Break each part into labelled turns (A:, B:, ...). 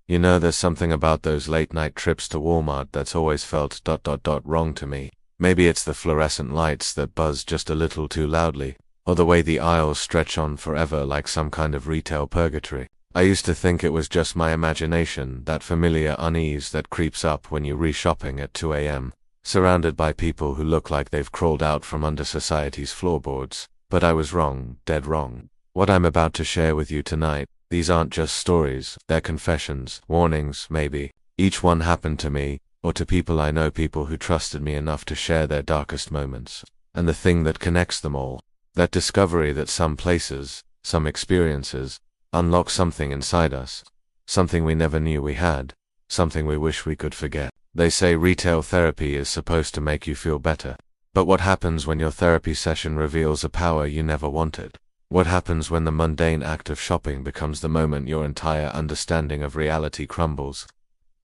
A: You know, there's something about those late-night trips to Walmart that's always felt ... wrong to me. Maybe it's the fluorescent lights that buzz just a little too loudly, or the way the aisles stretch on forever like some kind of retail purgatory. I used to think it was just my imagination, that familiar unease that creeps up when you're re-shopping at 2 a.m., surrounded by people who look like they've crawled out from under society's floorboards. But I was wrong, dead wrong. What I'm about to share with you tonight, these aren't just stories, they're confessions, warnings, maybe. Each one happened to me, or to people I know, people who trusted me enough to share their darkest moments. And the thing that connects them all, that discovery that some places, some experiences, unlock something inside us, something we never knew we had, something we wish we could forget. They say retail therapy is supposed to make you feel better. But what happens when your therapy session reveals a power you never wanted? What happens when the mundane act of shopping becomes the moment your entire understanding of reality crumbles?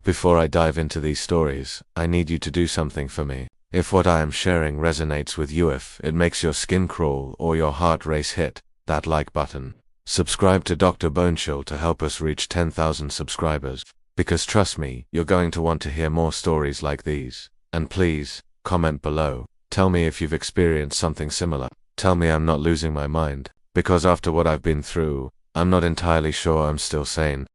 A: Before I dive into these stories, I need you to do something for me. If what I am sharing resonates with you, if it makes your skin crawl or your heart race, hit that like button. Subscribe to Dr. Bonechill to help us reach 10,000 subscribers. Because trust me, you're going to want to hear more stories like these. And please, comment below. Tell me if you've experienced something similar. Tell me I'm not losing my mind. Because after what I've been through, I'm not entirely sure I'm still sane.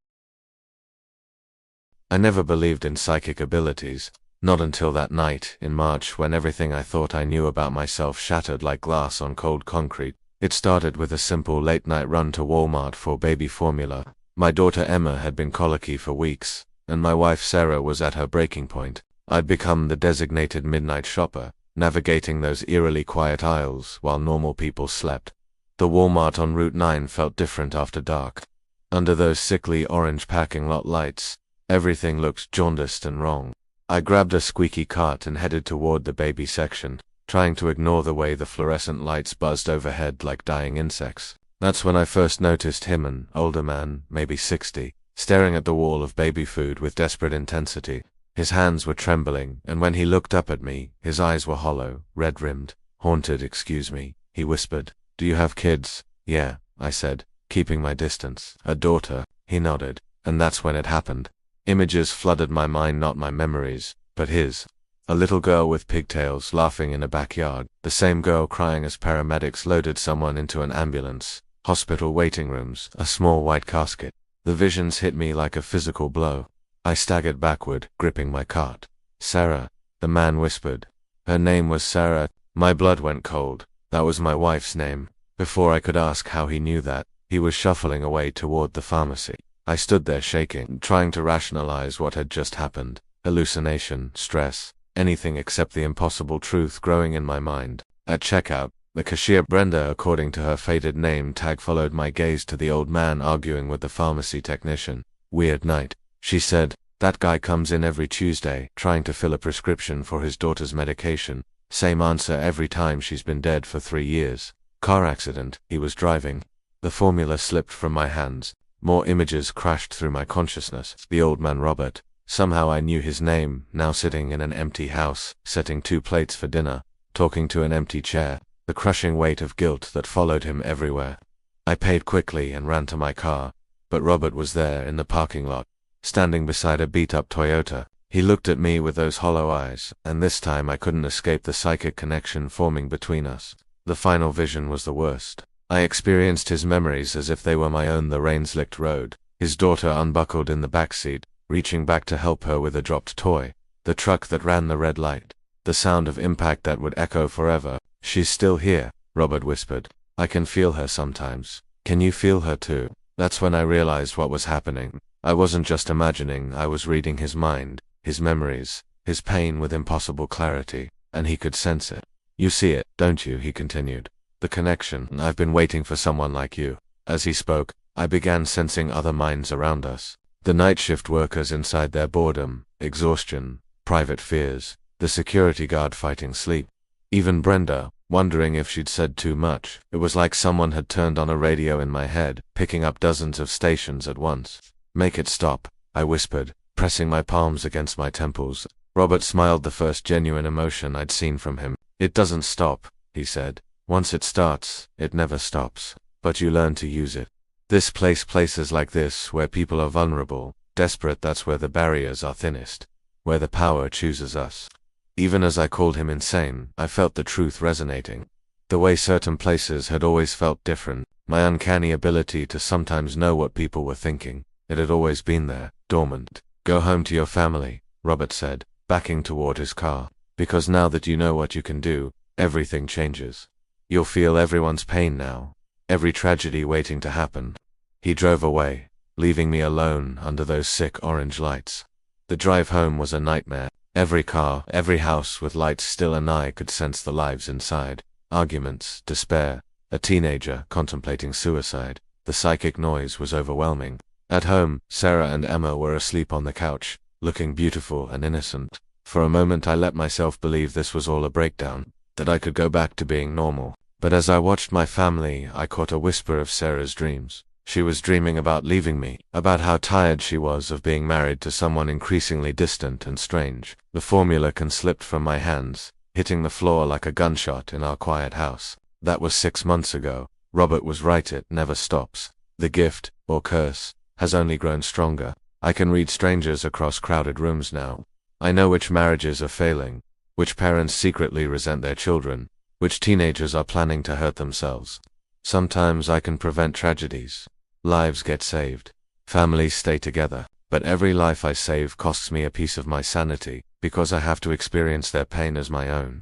A: I never believed in psychic abilities. Not until that night, in March, when everything I thought I knew about myself shattered like glass on cold concrete. It started with a simple late-night run to Walmart for baby formula. My daughter Emma had been colicky for weeks, and my wife Sarah was at her breaking point. I'd become the designated midnight shopper, navigating those eerily quiet aisles while normal people slept. The Walmart on Route 9 felt different after dark. Under those sickly orange parking lot lights, everything looked jaundiced and wrong. I grabbed a squeaky cart and headed toward the baby section, trying to ignore the way the fluorescent lights buzzed overhead like dying insects. That's when I first noticed him, an older man, maybe 60, staring at the wall of baby food with desperate intensity. His hands were trembling, and when he looked up at me, his eyes were hollow, red-rimmed. Haunted, excuse me, he whispered. Do you have kids? Yeah, I said, keeping my distance. A daughter, he nodded. And that's when it happened. Images flooded my mind, not my memories, but his. A little girl with pigtails laughing in a backyard, the same girl crying as paramedics loaded someone into an ambulance, hospital waiting rooms, a small white casket. The visions hit me like a physical blow. I staggered backward, gripping my cart. Sarah, the man whispered. Her name was Sarah. My blood went cold. That was my wife's name. Before I could ask how he knew that, he was shuffling away toward the pharmacy. I stood there shaking, trying to rationalize what had just happened. Hallucination, stress, anything except the impossible truth growing in my mind. At checkout, the cashier Brenda, according to her faded name tag, followed my gaze to the old man arguing with the pharmacy technician. Weird night, she said. That guy comes in every Tuesday, trying to fill a prescription for his daughter's medication. Same answer every time, she's been dead for 3 years. Car accident, he was driving. The formula slipped from my hands. More images crashed through my consciousness. The old man Robert. Somehow I knew his name, now sitting in an empty house, setting 2 plates for dinner, talking to an empty chair, the crushing weight of guilt that followed him everywhere. I paid quickly and ran to my car, but Robert was there in the parking lot, standing beside a beat-up Toyota. He looked at me with those hollow eyes, and this time I couldn't escape the psychic connection forming between us. The final vision was the worst. I experienced his memories as if they were my own. The rain-slicked road, his daughter unbuckled in the backseat, reaching back to help her with a dropped toy, the truck that ran the red light, the sound of impact that would echo forever. She's still here, Robert whispered. I can feel her sometimes. Can you feel her too? That's when I realized what was happening. I wasn't just imagining, I was reading his mind, his memories, his pain with impossible clarity, and he could sense it. You see it, don't you? He continued. The connection. I've been waiting for someone like you. As he spoke, I began sensing other minds around us. The night shift workers inside their boredom, exhaustion, private fears, the security guard fighting sleep. Even Brenda, wondering if she'd said too much. It was like someone had turned on a radio in my head, picking up dozens of stations at once. Make it stop, I whispered, pressing my palms against my temples. Robert smiled, the first genuine emotion I'd seen from him. It doesn't stop, he said. Once it starts, it never stops. But you learn to use it. Places like this, where people are vulnerable, Desperate, that's where the barriers are thinnest, where the power chooses us. Even as I called him insane, I felt the truth resonating. The way certain places had always felt different, my uncanny ability to sometimes know what people were thinking, it had always been there, dormant. Go home to your family, Robert said, backing toward his car. Because now that you know what you can do, everything changes. You'll feel everyone's pain now, every tragedy waiting to happen. He drove away, leaving me alone under those sick orange lights. The drive home was a nightmare. Every car, every house with lights still, and I could sense the lives inside. Arguments, despair, a teenager contemplating suicide. The psychic noise was overwhelming. At home, Sarah and Emma were asleep on the couch, looking beautiful and innocent. For a moment I let myself believe this was all a breakdown, that I could go back to being normal. But as I watched my family, I caught a whisper of Sarah's dreams. She was dreaming about leaving me, about how tired she was of being married to someone increasingly distant and strange. The formula can slipped from my hands, hitting the floor like a gunshot in our quiet house. That was 6 months ago. Robert was right, it never stops. The gift, or curse, has only grown stronger. I can read strangers across crowded rooms now. I know which marriages are failing, which parents secretly resent their children, which teenagers are planning to hurt themselves. Sometimes I can prevent tragedies. Lives get saved. Families stay together. But every life I save costs me a piece of my sanity, because I have to experience their pain as my own.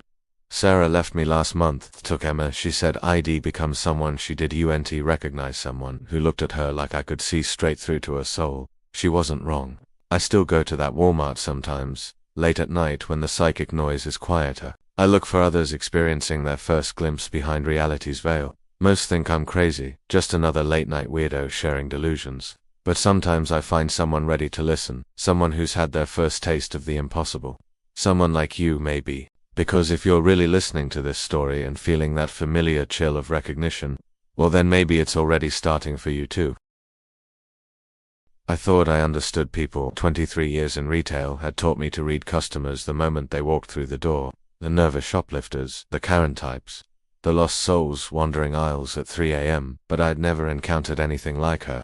A: Sarah left me last month, took Emma. She said I'd become someone she didn't recognize, someone who looked at her like I could see straight through to her soul. She wasn't wrong. I still go to that Walmart sometimes, late at night when the psychic noise is quieter. I look for others experiencing their first glimpse behind reality's veil. Most think I'm crazy, just another late-night weirdo sharing delusions. But sometimes I find someone ready to listen, someone who's had their first taste of the impossible. Someone like you, maybe. Because if you're really listening to this story and feeling that familiar chill of recognition, well then maybe it's already starting for you too. I thought I understood people. 23 years in retail had taught me to read customers the moment they walked through the door. The nervous shoplifters, the Karen types, the lost souls wandering aisles at 3 a.m., but I'd never encountered anything like her.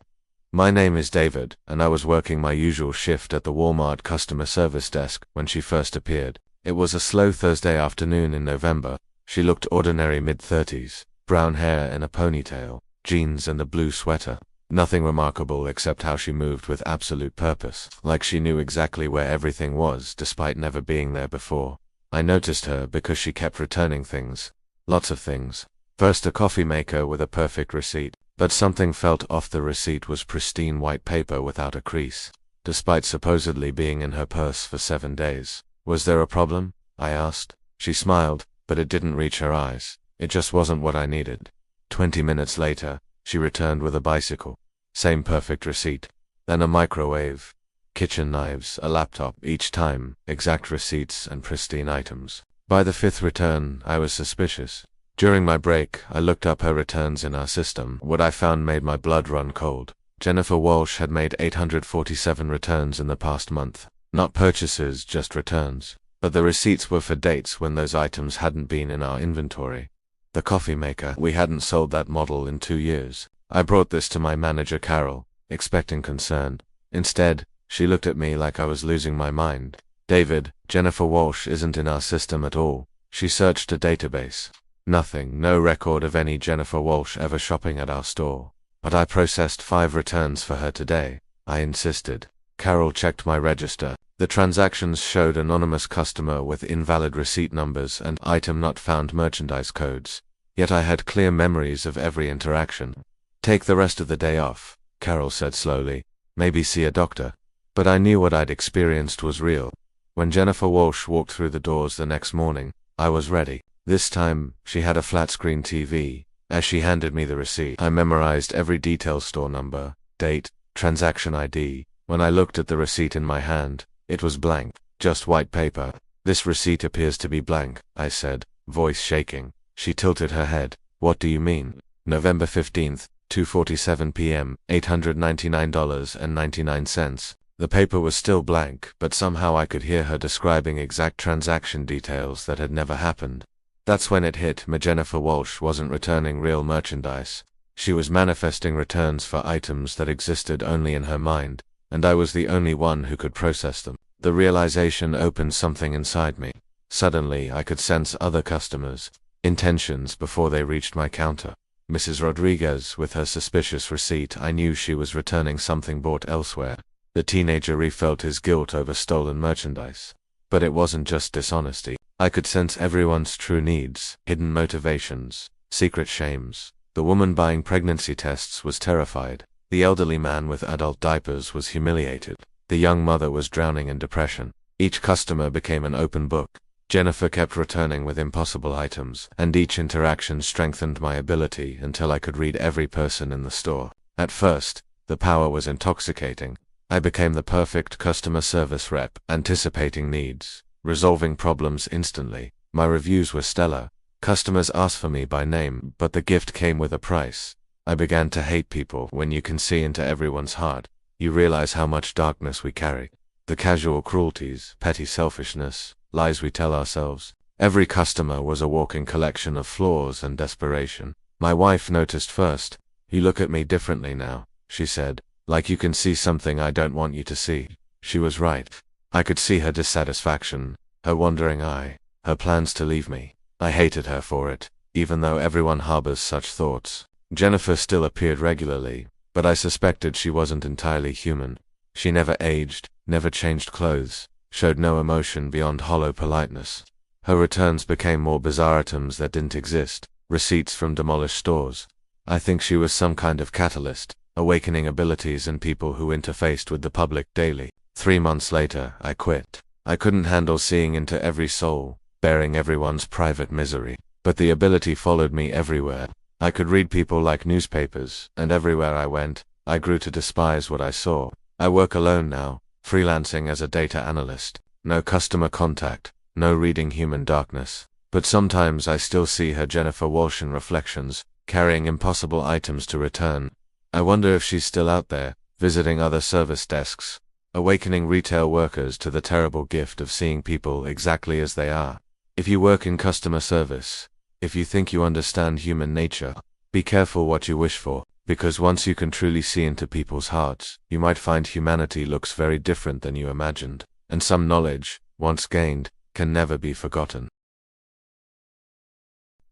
A: My name is David, and I was working my usual shift at the Walmart customer service desk when she first appeared. It was a slow Thursday afternoon in November. She looked ordinary, mid-30s, brown hair in a ponytail, jeans and a blue sweater. Nothing remarkable except how she moved with absolute purpose, like she knew exactly where everything was despite never being there before. I noticed her because she kept returning things. Lots of things. First, a coffee maker with a perfect receipt. But something felt off. The receipt was pristine white paper without a crease, despite supposedly being in her purse for 7 days. Was there a problem? I asked. She smiled, but it didn't reach her eyes. It just wasn't what I needed. 20 minutes later, she returned with a bicycle. Same perfect receipt. Then a microwave, kitchen knives, a laptop. Each time, exact receipts and pristine items. By the 5th return, I was suspicious. During my break, I looked up her returns in our system. What I found made my blood run cold. Jennifer Walsh had made 847 returns in the past month. Not purchases, just returns. But the receipts were for dates when those items hadn't been in our inventory. The coffee maker, we hadn't sold that model in 2 years. I brought this to my manager Carol, expecting concern. Instead, she looked at me like I was losing my mind. David, Jennifer Walsh isn't in our system at all. She searched a database. Nothing, no record of any Jennifer Walsh ever shopping at our store. But I processed 5 returns for her today. I insisted. Carol checked my register. The transactions showed anonymous customer with invalid receipt numbers and item not found merchandise codes. Yet I had clear memories of every interaction. Take the rest of the day off, Carol said slowly. Maybe see a doctor. But I knew what I'd experienced was real. When Jennifer Walsh walked through the doors the next morning, I was ready. This time, she had a flat-screen TV. As she handed me the receipt, I memorized every detail: store number, date, transaction ID. When I looked at the receipt in my hand, it was blank, just white paper. This receipt appears to be blank, I said, voice shaking. She tilted her head. What do you mean? November 15th, 2:47 p.m., $899.99. The paper was still blank, but somehow I could hear her describing exact transaction details that had never happened. That's when it hit me. Jennifer Walsh wasn't returning real merchandise. She was manifesting returns for items that existed only in her mind. and I was the only one who could process them. The realization opened something inside me. Suddenly, I could sense other customers' intentions before they reached my counter. Mrs. Rodriguez, with her suspicious receipt, I knew she was returning something bought elsewhere. The teenager refelt his guilt over stolen merchandise. But it wasn't just dishonesty. I could sense everyone's true needs, hidden motivations, secret shames. The woman buying pregnancy tests was terrified. The elderly man with adult diapers was humiliated. The young mother was drowning in depression. Each customer became an open book. Jennifer kept returning with impossible items, and each interaction strengthened my ability until I could read every person in the store. At first, the power was intoxicating. I became the perfect customer service rep, anticipating needs, resolving problems instantly. My reviews were stellar. Customers asked for me by name, but the gift came with a price. I began to hate people. When you can see into everyone's heart, you realize how much darkness we carry. The casual cruelties, petty selfishness, lies we tell ourselves. Every customer was a walking collection of flaws and desperation. My wife noticed first. "You look at me differently now," she said. "Like you can see something I don't want you to see." She was right. I could see her dissatisfaction, her wandering eye, her plans to leave me. I hated her for it, even though everyone harbors such thoughts. Jennifer still appeared regularly, but I suspected she wasn't entirely human. She never aged, never changed clothes, showed no emotion beyond hollow politeness. Her returns became more bizarre items that didn't exist, receipts from demolished stores. I think she was some kind of catalyst, awakening abilities in people who interfaced with the public daily. 3 months later, I quit. I couldn't handle seeing into every soul, bearing everyone's private misery. But the ability followed me everywhere. I could read people like newspapers, and everywhere I went, I grew to despise what I saw. I work alone now, freelancing as a data analyst. No customer contact, no reading human darkness. But sometimes I still see her Jennifer Walsh in reflections, carrying impossible items to return. I wonder if she's still out there, visiting other service desks, awakening retail workers to the terrible gift of seeing people exactly as they are. If you work in customer service, if you think you understand human nature, be careful what you wish for, because once you can truly see into people's hearts, you might find humanity looks very different than you imagined, and some knowledge, once gained, can never be forgotten.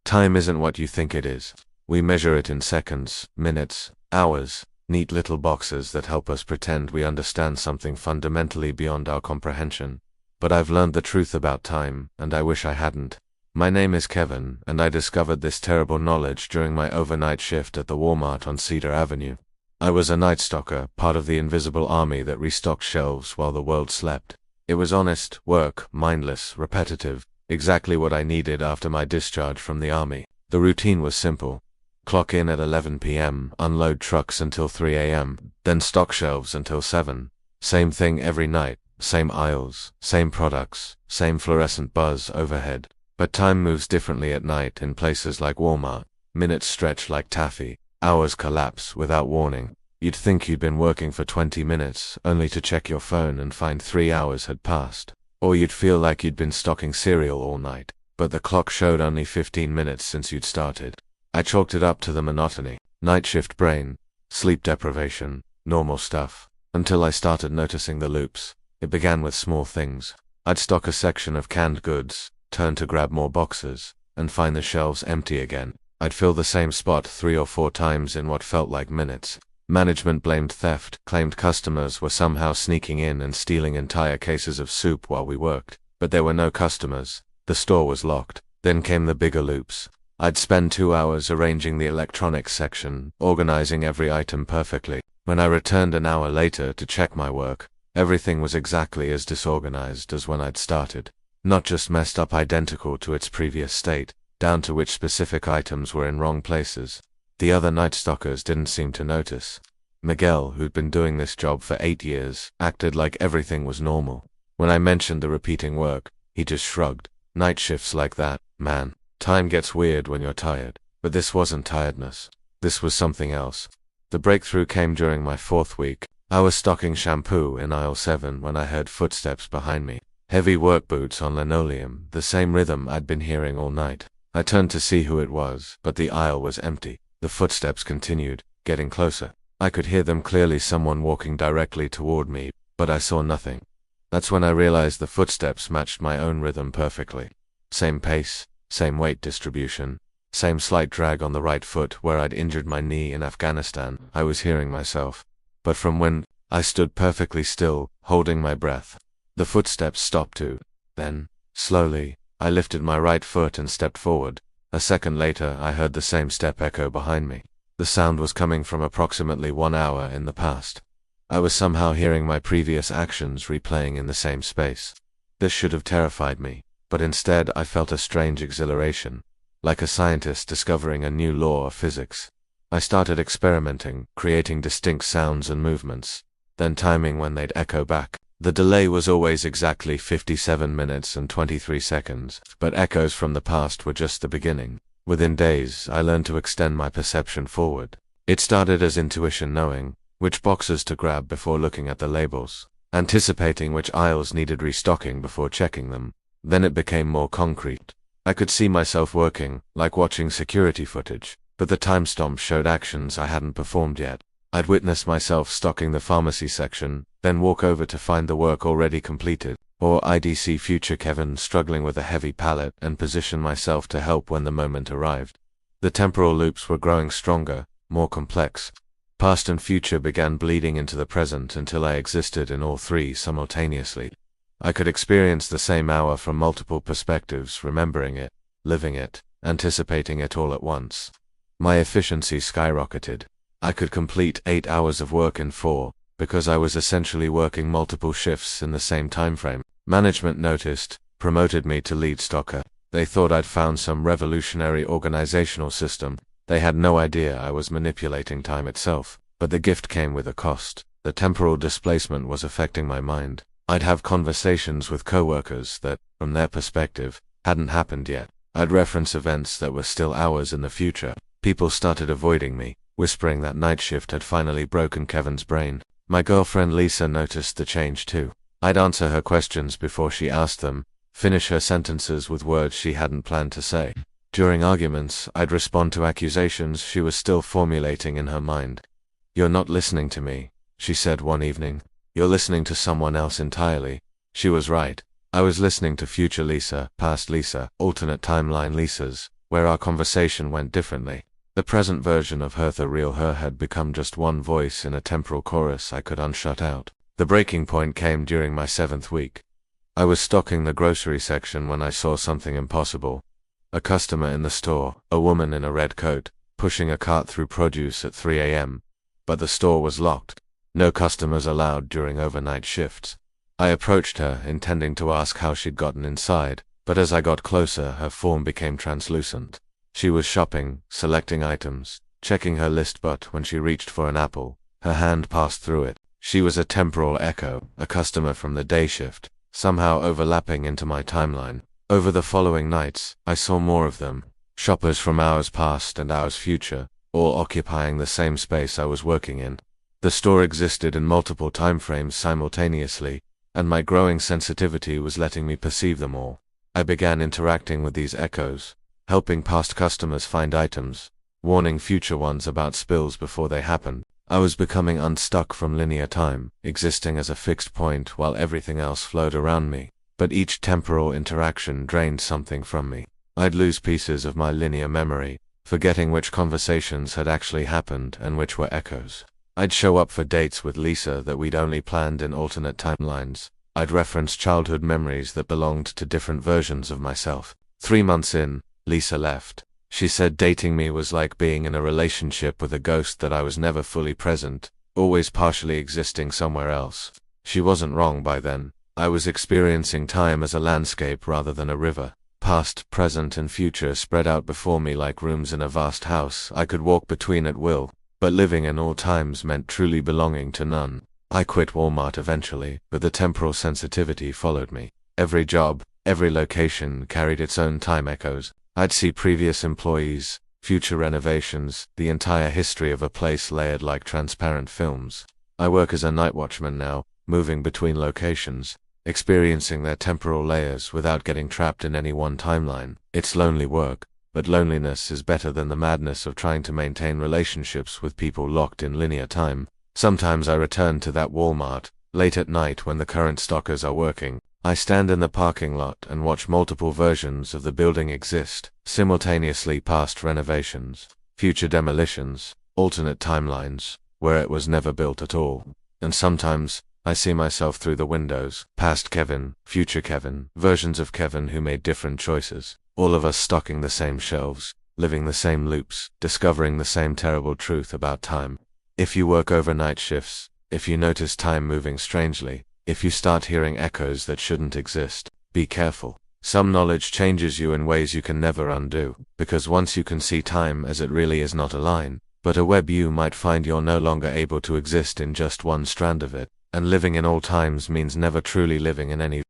A: Time isn't what you think it is. We measure it in seconds, minutes, hours, neat little boxes that help us pretend we understand something fundamentally beyond our comprehension. But I've learned the truth about time, and I wish I hadn't. My name is Kevin, and I discovered this terrible knowledge during my overnight shift at the Walmart on Cedar Avenue. I was a night stalker, part of the invisible army that restocked shelves while the world slept. It was honest work, mindless, repetitive, exactly what I needed after my discharge from the army. The routine was simple. Clock in at 11 p.m., unload trucks until 3 a.m., then stock shelves until 7. Same thing every night, same aisles, same products, same fluorescent buzz overhead. But time moves differently at night in places like Walmart. Minutes stretch like taffy, hours collapse without warning. You'd think you'd been working for 20 minutes, only to check your phone and find 3 hours had passed. Or you'd feel like you'd been stocking cereal all night, but the clock showed only 15 minutes since you'd started. I chalked it up to the monotony, night shift brain, sleep deprivation, normal stuff, until I started noticing the loops. It began with small things. I'd stock a section of canned goods, turn to grab more boxes, and find the shelves empty again. I'd fill the same spot 3 or 4 times in what felt like minutes. Management blamed theft, claimed customers were somehow sneaking in and stealing entire cases of soup while we worked. But there were no customers. The store was locked. Then came the bigger loops. I'd spend 2 hours arranging the electronics section, organizing every item perfectly. When I returned an hour later to check my work, everything was exactly as disorganized as when I'd started. Not just messed up identical to its previous state, down to which specific items were in wrong places. The other night stalkers didn't seem to notice. Miguel, who'd been doing this job for 8 years, acted like everything was normal. When I mentioned the repeating work, he just shrugged. Night shifts like that, man. Time gets weird when you're tired. But this wasn't tiredness. This was something else. The breakthrough came during my 4th week. I was stocking shampoo in aisle 7 when I heard footsteps behind me. Heavy work boots on linoleum, the same rhythm I'd been hearing all night. I turned to see who it was, but the aisle was empty. The footsteps continued, getting closer. I could hear them clearly, someone walking directly toward me, but I saw nothing. That's when I realized the footsteps matched my own rhythm perfectly. Same pace, same weight distribution, same slight drag on the right foot where I'd injured my knee in Afghanistan. I was hearing myself. But from when I stood perfectly still, holding my breath, the footsteps stopped too. Then, slowly, I lifted my right foot and stepped forward. A second later, I heard the same step echo behind me. The sound was coming from approximately 1 hour in the past. I was somehow hearing my previous actions replaying in the same space. This should have terrified me, but instead I felt a strange exhilaration, like a scientist discovering a new law of physics. I started experimenting, creating distinct sounds and movements, then timing when they'd echo back. The delay was always exactly 57 minutes and 23 seconds, but echoes from the past were just the beginning. Within days, I learned to extend my perception forward. It started as intuition, knowing which boxes to grab before looking at the labels, anticipating which aisles needed restocking before checking them. Then it became more concrete. I could see myself working, like watching security footage, but the timestamp showed actions I hadn't performed yet. I'd witness myself stocking the pharmacy section, then walk over to find the work already completed, or I'd see future Kevin struggling with a heavy pallet and position myself to help when the moment arrived. The temporal loops were growing stronger, more complex. Past and future began bleeding into the present until I existed in all three simultaneously. I could experience the same hour from multiple perspectives, remembering it, living it, anticipating it all at once. My efficiency skyrocketed. I could complete 8 hours of work in 4, because I was essentially working multiple shifts in the same time frame. Management noticed, promoted me to lead stocker. They thought I'd found some revolutionary organizational system. They had no idea I was manipulating time itself. But the gift came with a cost. The temporal displacement was affecting my mind. I'd have conversations with coworkers that, from their perspective, hadn't happened yet. I'd reference events that were still hours in the future. People started avoiding me, whispering that night shift had finally broken Kevin's brain. My girlfriend Lisa noticed the change too. I'd answer her questions before she asked them, finish her sentences with words she hadn't planned to say. During arguments, I'd respond to accusations she was still formulating in her mind. "You're not listening to me," she said one evening. "You're listening to someone else entirely." She was right. I was listening to future Lisa, past Lisa, alternate timeline Lisas, where our conversation went differently. The present version of her, the real her, had become just one voice in a temporal chorus I could unshut out. The breaking point came during my 7th week. I was stocking the grocery section when I saw something impossible. A customer in the store, a woman in a red coat, pushing a cart through produce at 3 a.m. But the store was locked. No customers allowed during overnight shifts. I approached her, intending to ask how she'd gotten inside, but as I got closer, her form became translucent. She was shopping, selecting items, checking her list, but when she reached for an apple, her hand passed through it. She was a temporal echo, a customer from the day shift, somehow overlapping into my timeline. Over the following nights, I saw more of them, shoppers from hours past and hours future, all occupying the same space I was working in. The store existed in multiple time frames simultaneously, and my growing sensitivity was letting me perceive them all. I began interacting with these echoes, helping past customers find items, warning future ones about spills before they happened. I was becoming unstuck from linear time, existing as a fixed point while everything else flowed around me. But each temporal interaction drained something from me. I'd lose pieces of my linear memory, forgetting which conversations had actually happened and which were echoes. I'd show up for dates with Lisa that we'd only planned in alternate timelines. I'd reference childhood memories that belonged to different versions of myself. 3 months in, Lisa left. She said dating me was like being in a relationship with a ghost, that I was never fully present, always partially existing somewhere else. She wasn't wrong by then. I was experiencing time as a landscape rather than a river. Past, present, and future spread out before me like rooms in a vast house I could walk between at will, but living in all times meant truly belonging to none. I quit Walmart eventually, but the temporal sensitivity followed me. Every job, every location carried its own time echoes. I'd see previous employees, future renovations, the entire history of a place layered like transparent films. I work as a night watchman now, moving between locations, experiencing their temporal layers without getting trapped in any one timeline. It's lonely work, but loneliness is better than the madness of trying to maintain relationships with people locked in linear time. Sometimes I return to that Walmart, late at night when the current stockers are working. I stand in the parking lot and watch multiple versions of the building exist, simultaneously: past renovations, future demolitions, alternate timelines, where it was never built at all. And sometimes, I see myself through the windows, past Kevin, future Kevin, versions of Kevin who made different choices, all of us stocking the same shelves, living the same loops, discovering the same terrible truth about time. If you work overnight shifts, if you notice time moving strangely, if you start hearing echoes that shouldn't exist, be careful. Some knowledge changes you in ways you can never undo, because once you can see time as it really is, not a line, but a web, you might find you're no longer able to exist in just one strand of it, and living in all times means never truly living in any.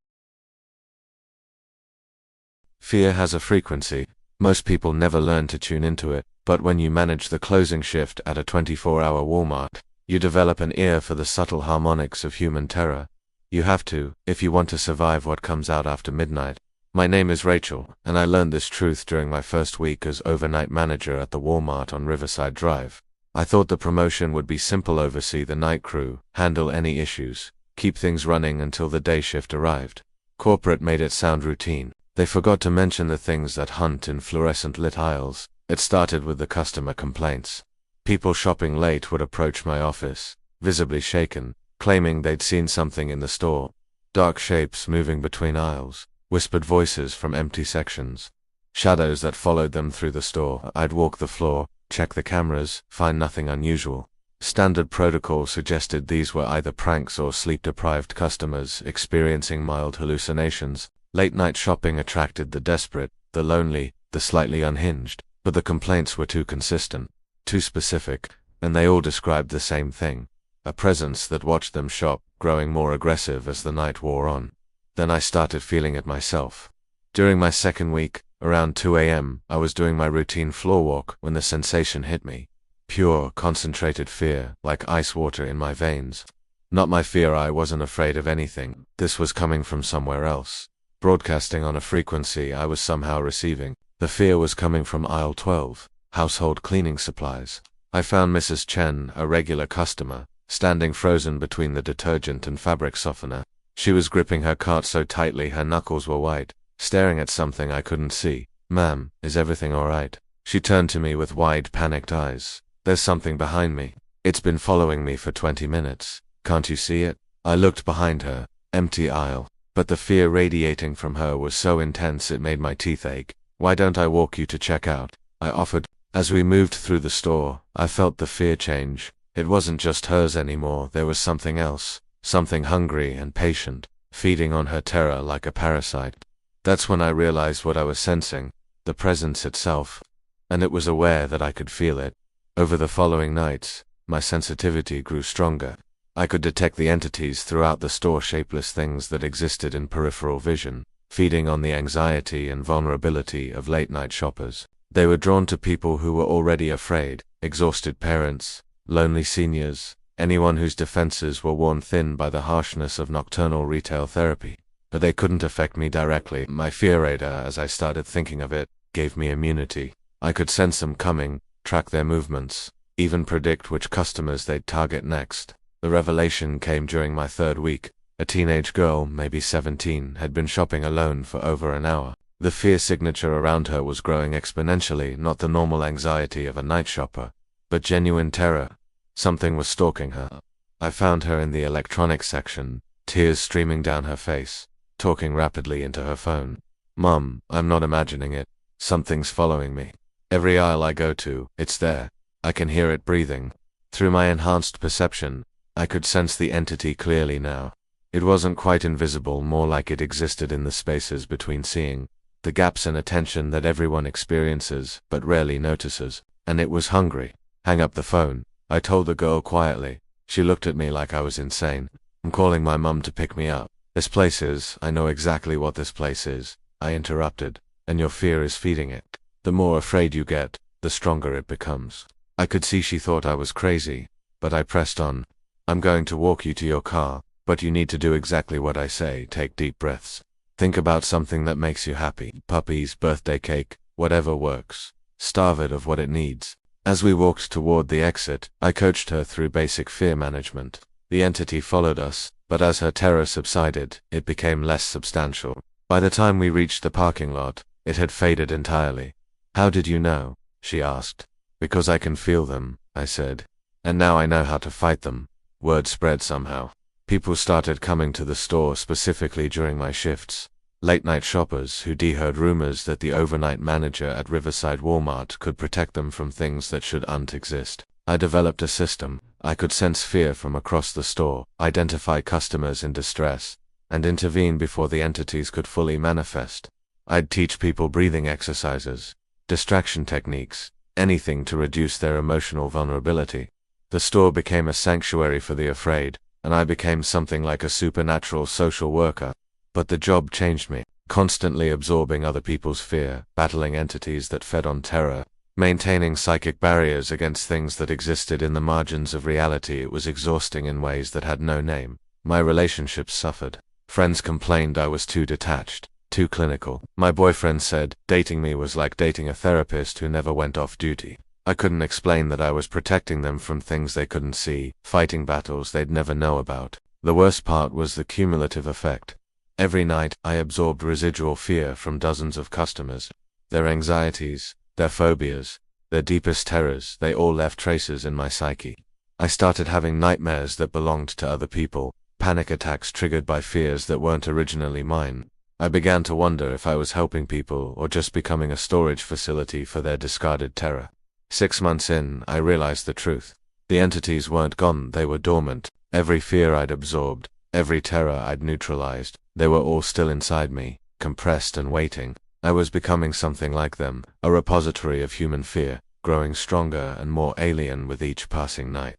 A: Fear has a frequency. Most people never learn to tune into it, but when you manage the closing shift at a 24-hour Walmart, you develop an ear for the subtle harmonics of human terror. You have to, if you want to survive what comes out after midnight. My name is Rachel, and I learned this truth during my first week as overnight manager at the Walmart on Riverside Drive. I thought the promotion would be simple: oversee the night crew, handle any issues, keep things running until the day shift arrived. Corporate made it sound routine. They forgot to mention the things that hunt in fluorescent lit aisles. It started with the customer complaints. People shopping late would approach my office, visibly shaken, claiming they'd seen something in the store. Dark shapes moving between aisles, whispered voices from empty sections, shadows that followed them through the store. I'd walk the floor, check the cameras, find nothing unusual. Standard protocol suggested these were either pranks or sleep-deprived customers experiencing mild hallucinations. Late-night shopping attracted the desperate, the lonely, the slightly unhinged, but the complaints were too consistent, too specific, and they all described the same thing: a presence that watched them shop, growing more aggressive as the night wore on. Then I started feeling it myself. During my second week, around 2 a.m., I was doing my routine floor walk when the sensation hit me. Pure, concentrated fear, like ice water in my veins. Not my fear, I wasn't afraid of anything. This was coming from somewhere else, broadcasting on a frequency I was somehow receiving. The fear was coming from aisle 12, household cleaning supplies. I found Mrs. Chen, a regular customer, standing frozen between the detergent and fabric softener. She was gripping her cart so tightly her knuckles were white, staring at something I couldn't see. "Ma'am, is everything all right?" She turned to me with wide, panicked eyes. "There's something behind me. It's been following me for 20 minutes. Can't you see it?" I looked behind her, empty aisle, but the fear radiating from her was so intense it made my teeth ache. "Why don't I walk you to check out?" I offered. As we moved through the store, I felt the fear change. It wasn't just hers anymore, there was something else. Something hungry and patient, feeding on her terror like a parasite. That's when I realized what I was sensing, the presence itself, and it was aware that I could feel it. Over the following nights, my sensitivity grew stronger. I could detect the entities throughout the store, shapeless things that existed in peripheral vision, feeding on the anxiety and vulnerability of late-night shoppers. They were drawn to people who were already afraid, exhausted parents, lonely seniors, anyone whose defenses were worn thin by the harshness of nocturnal retail therapy. But they couldn't affect me directly. My fear radar, as I started thinking of it, gave me immunity. I could sense them coming, track their movements, even predict which customers they'd target next. The revelation came during my third week. A teenage girl, maybe 17, had been shopping alone for over an hour. The fear signature around her was growing exponentially, not the normal anxiety of a night shopper, but genuine terror. Something was stalking her. I found her in the electronics section, tears streaming down her face, talking rapidly into her phone. "Mom, I'm not imagining it. Something's following me. Every aisle I go to, it's there. I can hear it breathing." Through my enhanced perception, I could sense the entity clearly now. It wasn't quite invisible, more like it existed in the spaces between seeing, the gaps in attention that everyone experiences but rarely notices. And it was hungry. "Hang up the phone," I told the girl quietly. She looked at me like I was insane. "I'm calling my mum to pick me up." "This place is, I know exactly what this place is," I interrupted, "and your fear is feeding it. The more afraid you get, the stronger it becomes." I could see she thought I was crazy, but I pressed on. "I'm going to walk you to your car, but you need to do exactly what I say. Take deep breaths. Think about something that makes you happy. Puppies, birthday cake, whatever works. Starve it of what it needs. As we walked toward the exit, I coached her through basic fear management. The entity followed us, but as her terror subsided, it became less substantial. By the time we reached the parking lot, it had faded entirely. "How did you know?" she asked. "Because I can feel them," I said. "And now I know how to fight them." Word spread somehow. People started coming to the store specifically during my shifts. Late-night shoppers who'd heard rumors that the overnight manager at Riverside Walmart could protect them from things that shouldn't exist. I developed a system. I could sense fear from across the store, identify customers in distress, and intervene before the entities could fully manifest. I'd teach people breathing exercises, distraction techniques, anything to reduce their emotional vulnerability. The store became a sanctuary for the afraid, and I became something like a supernatural social worker. But the job changed me, constantly absorbing other people's fear, battling entities that fed on terror, maintaining psychic barriers against things that existed in the margins of reality. It was exhausting in ways that had no name. My relationships suffered. Friends complained I was too detached, too clinical. My boyfriend said dating me was like dating a therapist who never went off duty. I couldn't explain that I was protecting them from things they couldn't see, fighting battles they'd never know about. The worst part was the cumulative effect. Every night, I absorbed residual fear from dozens of customers. Their anxieties, their phobias, their deepest terrors, they all left traces in my psyche. I started having nightmares that belonged to other people, panic attacks triggered by fears that weren't originally mine. I began to wonder if I was helping people or just becoming a storage facility for their discarded terror. 6 months in, I realized the truth. The entities weren't gone, they were dormant. Every fear I'd absorbed, every terror I'd neutralized, they were all still inside me, compressed and waiting. I was becoming something like them, a repository of human fear, growing stronger and more alien with each passing night.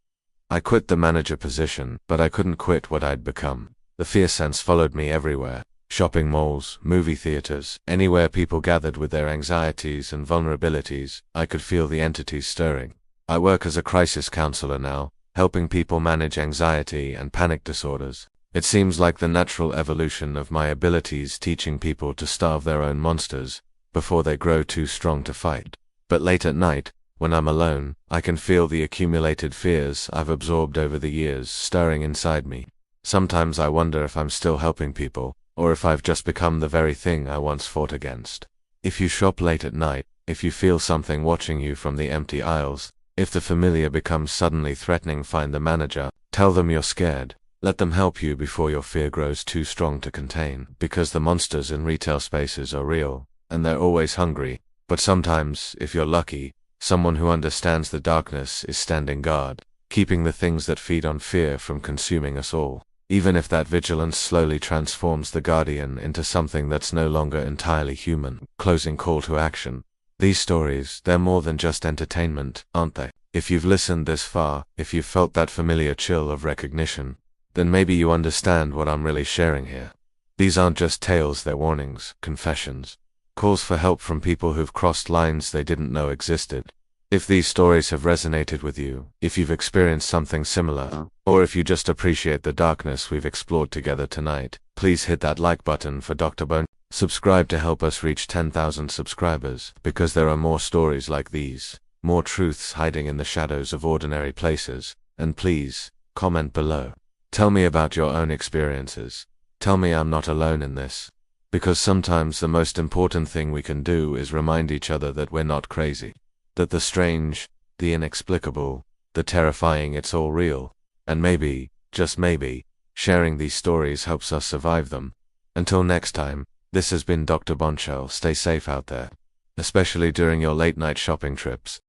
A: I quit the manager position, but I couldn't quit what I'd become. The fear sense followed me everywhere. Shopping malls, movie theaters, anywhere people gathered with their anxieties and vulnerabilities, I could feel the entities stirring. I work as a crisis counselor now, helping people manage anxiety and panic disorders. It seems like the natural evolution of my abilities, teaching people to starve their own monsters before they grow too strong to fight. But late at night, when I'm alone, I can feel the accumulated fears I've absorbed over the years stirring inside me. Sometimes I wonder if I'm still helping people, or if I've just become the very thing I once fought against. If you shop late at night, if you feel something watching you from the empty aisles, if the familiar becomes suddenly threatening, find the manager, tell them you're scared. Let them help you before your fear grows too strong to contain, because the monsters in retail spaces are real, and they're always hungry. But sometimes, if you're lucky, someone who understands the darkness is standing guard, keeping the things that feed on fear from consuming us all. Even if that vigilance slowly transforms the guardian into something that's no longer entirely human. Closing call to action. These stories, they're more than just entertainment, aren't they? If you've listened this far, if you've felt that familiar chill of recognition, then maybe you understand what I'm really sharing here. These aren't just tales, they're warnings, confessions, calls for help from people who've crossed lines they didn't know existed. If these stories have resonated with you, if you've experienced something similar, or if you just appreciate the darkness we've explored together tonight, please hit that like button for Dr. Bone. Subscribe to help us reach 10,000 subscribers, because there are more stories like these, more truths hiding in the shadows of ordinary places. And please, comment below. Tell me about your own experiences. Tell me I'm not alone in this. Because sometimes the most important thing we can do is remind each other that we're not crazy. That the strange, the inexplicable, the terrifying, it's all real. And maybe, just maybe, sharing these stories helps us survive them. Until next time, this has been Dr. Bonchel. Stay safe out there, especially during your late-night shopping trips.